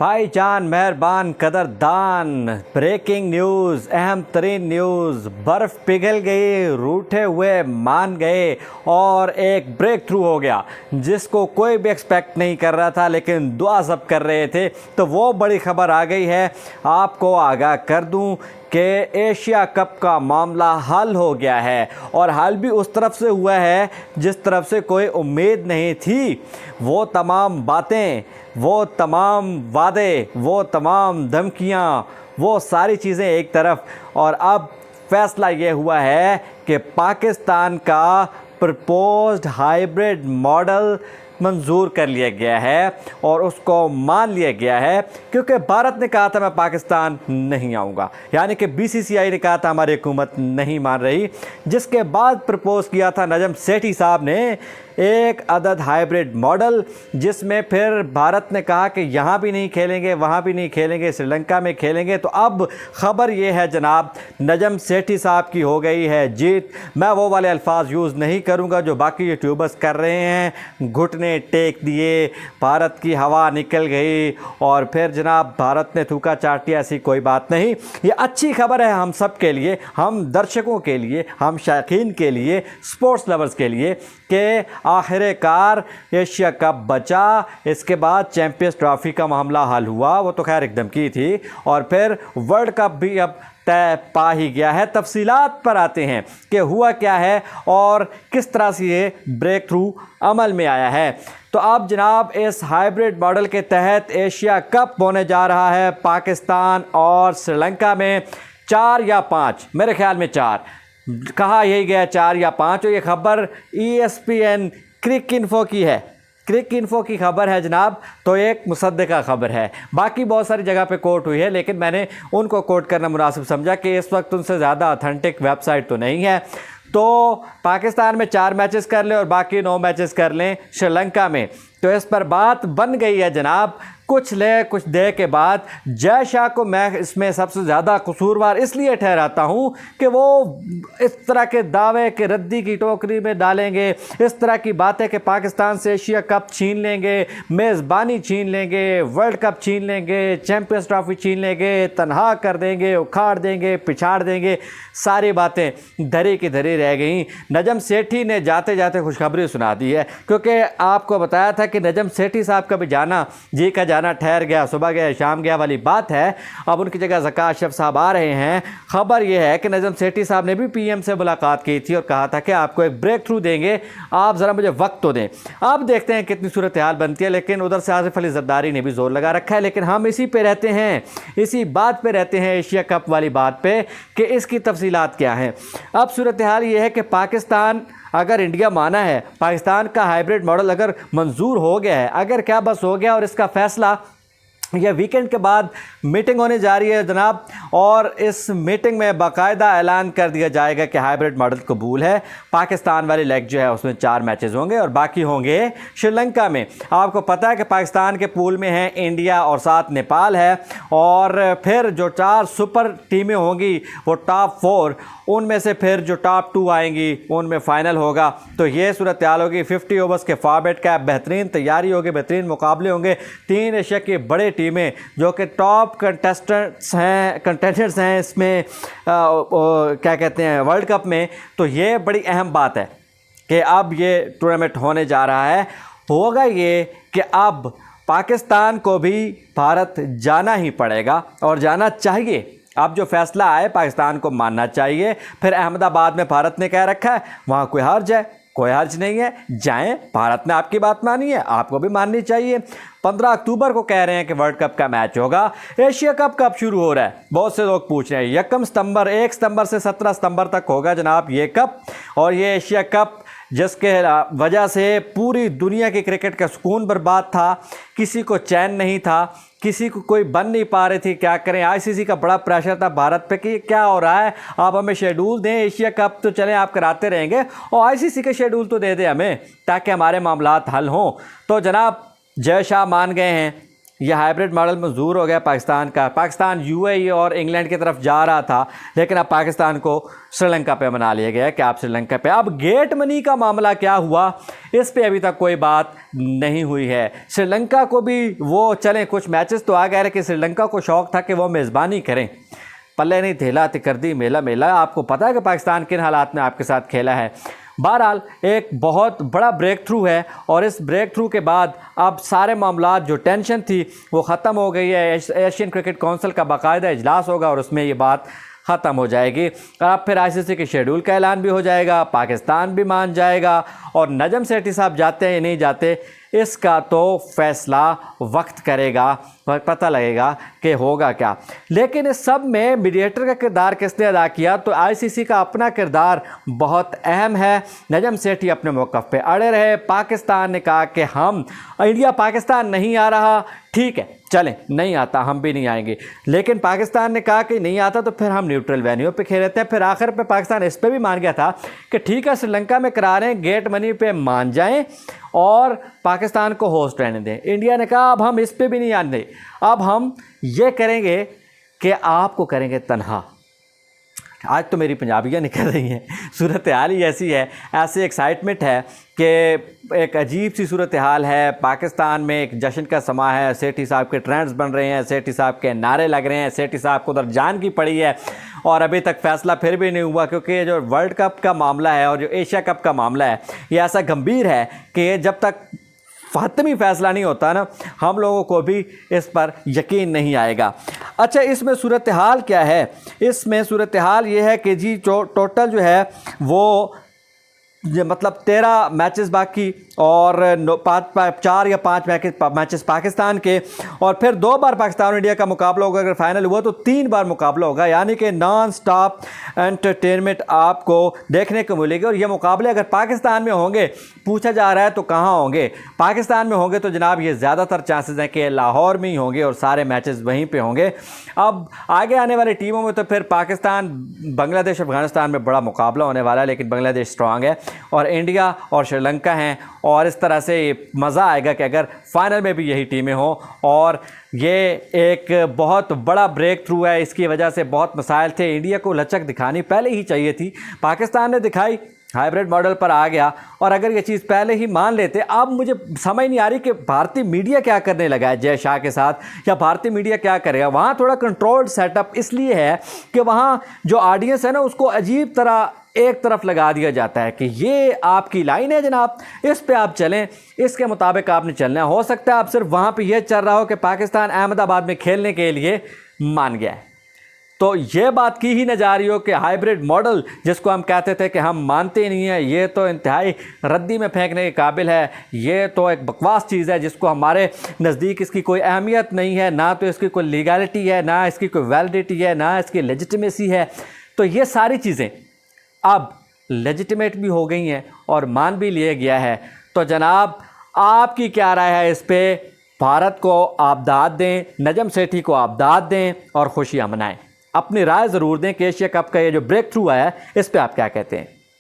भाईजान मेहरबान कदरदान, breaking news, अहम तरीन न्यूज़। बर्फ़ पिघल गई, रूठे हुए मान गए और एक ब्रेक थ्रू हो गया जिसको कोई भी एक्सपेक्ट नहीं कर रहा था, लेकिन दुआ सब कर रहे थे। तो वो बड़ी खबर आ गई है। आपको आगाह कर दूं कि एशिया कप का मामला हल हो गया है, और हल भी उस तरफ से हुआ है जिस तरफ से कोई उम्मीद नहीं थी। वो तमाम बातें, वो तमाम वादे, वो तमाम धमकियाँ, वो सारी चीज़ें एक तरफ, और अब फैसला ये हुआ है कि पाकिस्तान का प्रपोज्ड हाइब्रिड मॉडल मंजूर कर लिया गया है और उसको मान लिया गया है, क्योंकि भारत ने कहा था मैं पाकिस्तान नहीं आऊँगा, यानी कि बीसीसीआई ने कहा था हमारी हुकूमत नहीं मान रही। जिसके बाद प्रपोज किया था नजम सेठी साहब ने एक अदद हाइब्रिड मॉडल, जिसमें फिर भारत ने कहा कि यहाँ भी नहीं खेलेंगे, वहाँ भी नहीं खेलेंगे, श्रीलंका में खेलेंगे। तो अब ख़बर ये है जनाब, नजम सेठी साहब की हो गई है जीत। मैं वो वाले अल्फाज यूज़ नहीं करूँगा जो बाकी यूट्यूबर्स कर रहे हैं, घुटने टेक दिए, भारत की हवा निकल गई और फिर जनाब भारत ने थूका चाट लिया। ऐसी कोई बात नहीं। ये अच्छी खबर है हम सब के लिए, हम दर्शकों के लिए, हम शायकीन के लिए, स्पोर्ट्स लवर्स के लिए, कि आखिरकार एशिया कप बचा। इसके बाद चैंपियंस ट्रॉफी का मामला हल हुआ, वो तो खैर एकदम की थी, और फिर वर्ल्ड कप भी अब तय पा ही गया है। तफसीलात पर आते हैं कि हुआ क्या है और किस तरह से ये ब्रेक थ्रू अमल में आया है। तो अब जनाब इस हाइब्रिड मॉडल के तहत एशिया कप होने जा रहा है पाकिस्तान और श्रीलंका में। 4 या 5, मेरे ख्याल में 4 कहा यही गया, 4 या 5। और ये खबर ESPN क्रिक इन्फो की है, क्रिक इन्फो की खबर है जनाब। तो एक मुसद्दका खबर है, बाकी बहुत सारी जगह पे कोट हुई है, लेकिन मैंने उनको कोट करना मुनासिब समझा कि इस वक्त उनसे ज़्यादा ऑथेंटिक वेबसाइट तो नहीं है। तो पाकिस्तान में 4 मैचेस कर लें और बाकी 9 मैचेस कर लें श्रीलंका में। तो इस पर बात बन गई है जनाब। कुछ ले कुछ दे के बाद जय शाह को मैं इसमें सबसे ज़्यादा कसूरवार इसलिए ठहराता हूँ कि वो इस तरह के दावे के रद्दी की टोकरी में डालेंगे, इस तरह की बातें कि पाकिस्तान से एशिया कप छीन लेंगे, मेज़बानी छीन लेंगे, वर्ल्ड कप छीन लेंगे, चैंपियंस ट्रॉफी छीन लेंगे, तनहा कर देंगे, उखाड़ देंगे, पिछाड़ देंगे। सारी बातें धरी की धरी रह गई। नजम सेठी ने जाते जाते खुशखबरी सुना दी है, क्योंकि आपको बताया था कि नजम सेठी साहब का भी जाना, जी का जाना ठहर गया, सुबह गया शाम गया वाली बात है। अब उनकी जगह ज़का अशरफ साहब आ रहे हैं। खबर यह है कि नजम सेठी साहब ने भी पीएम से मुलाकात की थी और कहा था कि आपको एक ब्रेक थ्रू देंगे, आप ज़रा मुझे वक्त तो दें। अब देखते हैं कितनी सूरत हाल बनती है। लेकिन उधर से आसिफ अली जरदारी ने भी जोर लगा रखा है। लेकिन हम इसी पे रहते हैं, इसी बात पे रहते हैं, एशिया कप वाली बात पे, कि इसकी तफसीलात क्या हैं। अब सूरत हाल ये है कि पाकिस्तान, अगर इंडिया माना है, पाकिस्तान का हाइब्रिड मॉडल अगर मंजूर हो गया है, अगर क्या बस हो गया, और इसका फैसला यह वीकेंड के बाद मीटिंग होने जा रही है जनाब, और इस मीटिंग में बाकायदा ऐलान कर दिया जाएगा कि हाइब्रिड मॉडल कबूल है। पाकिस्तान वाली लेग जो है उसमें 4 मैचेस होंगे और बाकी होंगे श्रीलंका में। आपको पता है कि पाकिस्तान के पूल में हैं इंडिया और साथ नेपाल है, और फिर जो 4 सुपर टीमें होंगी वो टॉप 4, उनमें से फिर जो टॉप 2 आएंगी उनमें फ़ाइनल होगा। तो ये सूरत हाल होगी। 50 ओवर्स के फॉर्मेट का बेहतरीन तैयारी होगी, बेहतरीन मुकाबले होंगे। 3 एशिया की बड़े टीमें जो कि टॉप कंटेस्टेंट्स हैं इसमें क्या कहते हैं वर्ल्ड कप में। तो ये बड़ी अहम बात है कि अब ये टूर्नामेंट होने जा रहा है। होगा ये कि अब पाकिस्तान को भी भारत जाना ही पड़ेगा और जाना चाहिए। अब जो फैसला आए पाकिस्तान को मानना चाहिए। फिर अहमदाबाद में भारत ने कह रखा है वहाँ कोई हर्ज है, कोई हर्ज नहीं है, जाएं। भारत ने आपकी बात मानी है, आपको भी माननी चाहिए। 15 अक्टूबर को कह रहे हैं कि वर्ल्ड कप का मैच होगा। एशिया कप कब शुरू हो रहा है, बहुत से लोग पूछ रहे हैं। 1 सितंबर से 17 सितंबर तक होगा जनाब ये कप। और ये एशिया कप जिसके वजह से पूरी दुनिया की क्रिकेट का सुकून बर्बाद था, किसी को चैन नहीं था, किसी को कोई बन नहीं पा रहे थे। क्या करें, आईसीसी का बड़ा प्रेशर था भारत पे कि क्या हो रहा है, आप हमें शेड्यूल दें, एशिया कप तो चलें आप कराते रहेंगे, और आईसीसी के शेड्यूल तो दे दें हमें ताकि हमारे मामलात हल हों। तो जनाब जय शाह मान गए हैं यह हाइब्रिड मॉडल मंजूर हो गया पाकिस्तान का। पाकिस्तान यूएई और इंग्लैंड की तरफ जा रहा था, लेकिन अब पाकिस्तान को श्रीलंका पे मना लिया गया कि आप श्रीलंका पे। अब गेट मनी का मामला क्या हुआ, इस पे अभी तक कोई बात नहीं हुई है। श्रीलंका को भी वो चलें, कुछ मैचेस तो आ गए कि श्रीलंका को शौक़ था कि वो मेज़बानी करें, पल्ले नहीं थेला तिकर्दी मेला मेला। आपको पता है कि पाकिस्तान किन हालात में आपके साथ खेला है। बहरहाल एक बहुत बड़ा ब्रेक थ्रू है, और इस ब्रेक थ्रू के बाद अब सारे मामला जो टेंशन थी वो ख़त्म हो गई है। एशियन क्रिकेट काउंसिल का बाकायदा इजलास होगा और उसमें ये बात ख़त्म हो जाएगी। और अब फिर आईसीसी के शेड्यूल का ऐलान भी हो जाएगा, पाकिस्तान भी मान जाएगा, और नजम सेठी साहब जाते हैं या नहीं जाते इसका तो फैसला वक्त करेगा, पता लगेगा कि होगा क्या। लेकिन इस सब में मीडिएटर का किरदार किसने अदा किया, तो आईसीसी का अपना किरदार बहुत अहम है। नजम सेठी अपने मौक़िफ़ पे अड़े रहे। पाकिस्तान ने कहा कि हम इंडिया पाकिस्तान नहीं आ रहा, ठीक है चलें, नहीं आता हम भी नहीं आएंगे। लेकिन पाकिस्तान ने कहा कि नहीं आता तो फिर हम न्यूट्रल वेन्यू पे खेलते हैं। फिर आखिर पे पाकिस्तान इस पे भी मान गया था कि ठीक है श्रीलंका में करा रहे हैं, गेट मनी पे मान जाएं और पाकिस्तान को होस्ट रहने दें। इंडिया ने कहा अब हम इस पे भी नहीं आने, अब हम ये करेंगे कि आपको करेंगे तनहा। आज तो मेरी पंजाबियाँ निकल रही हैं, सूरत हाल ही ऐसी है, ऐसी एक्साइटमेंट है कि एक अजीब सी सूरत हाल है। पाकिस्तान में एक जश्न का समा है, सेठी साहब के ट्रेंड्स बन रहे हैं, सेठी साहब के नारे लग रहे हैं, सेठी साहब को उधर जान की पड़ी है, और अभी तक फैसला फिर भी नहीं हुआ। क्योंकि जो वर्ल्ड कप का मामला है और जो एशिया कप का मामला है, ये ऐसा गंभीर है कि जब तक हतमी फैसला नहीं होता ना, हम लोगों को भी इस पर यकीन नहीं आएगा। अच्छा, इसमें सूरत हाल क्या है? इसमें सूरत हाल ये है कि जी टोटल जो है वो मतलब 13 मैचेस बाकी, और 4 या 5 मैचेस पाकिस्तान के, और फिर 2 बार पाकिस्तान और इंडिया का मुकाबला होगा। अगर फाइनल हुआ तो 3 बार मुकाबला होगा, यानी कि नॉन स्टॉप एंटरटेनमेंट आपको देखने को मिलेगी। और ये मुकाबले अगर पाकिस्तान में होंगे, पूछा जा रहा है तो कहाँ होंगे, पाकिस्तान में होंगे तो जनाब ये ज़्यादातर चांसेस हैं कि लाहौर में ही होंगे और सारे मैचेस वहीं पे होंगे। अब आगे आने वाली टीमों में तो फिर पाकिस्तान, बांग्लादेश, अफगानिस्तान में बड़ा मुकाबला होने वाला है, लेकिन बांग्लादेश स्ट्रांग है और इंडिया और श्रीलंका हैं, और इस तरह से मज़ा आएगा कि अगर फाइनल में भी यही टीमें हों। और ये एक बहुत बड़ा ब्रेक थ्रू है, इसकी वजह से बहुत मसाइल थे। इंडिया को लचक दिखानी पहले ही चाहिए थी, पाकिस्तान ने दिखाई, हाइब्रिड मॉडल पर आ गया। और अगर ये चीज़ पहले ही मान लेते, अब मुझे समझ नहीं आ रही कि भारतीय मीडिया क्या करने लगा है जय शाह के साथ, या भारतीय मीडिया क्या करेगा। वहाँ थोड़ा कंट्रोल्ड सेटअप इसलिए है कि वहाँ जो ऑडियंस है ना, उसको अजीब तरह एक तरफ लगा दिया जाता है कि ये आपकी लाइन है जनाब, इस पे आप चलें, इसके मुताबिक आपने चलना। हो सकता है आप सिर्फ वहाँ पे ये चल रहा हो कि पाकिस्तान अहमदाबाद में खेलने के लिए मान गया है, तो ये बात की ही न जा रही हो कि हाइब्रिड मॉडल जिसको हम कहते थे कि हम मानते नहीं हैं, ये तो इंतहाई रद्दी में फेंकने के काबिल है, ये तो एक बकवास चीज़ है जिसको हमारे नज़दीक इसकी कोई अहमियत नहीं है, ना तो इसकी कोई लीगैलिटी है, ना इसकी कोई वैलिडिटी है, ना इसकी लेजिटिमेसी है। तो ये सारी चीज़ें अब लेजिटिमेट भी हो गई हैं और मान भी लिया गया है। तो जनाब आपकी क्या राय है इस पे? भारत को आप दाद दें, नजम सेठी को आप दाद दें और खुशियाँ मनाएं। अपनी राय ज़रूर दें कि एशिया कप का ये जो ब्रेक थ्रू आया है, इस पे आप क्या कहते हैं?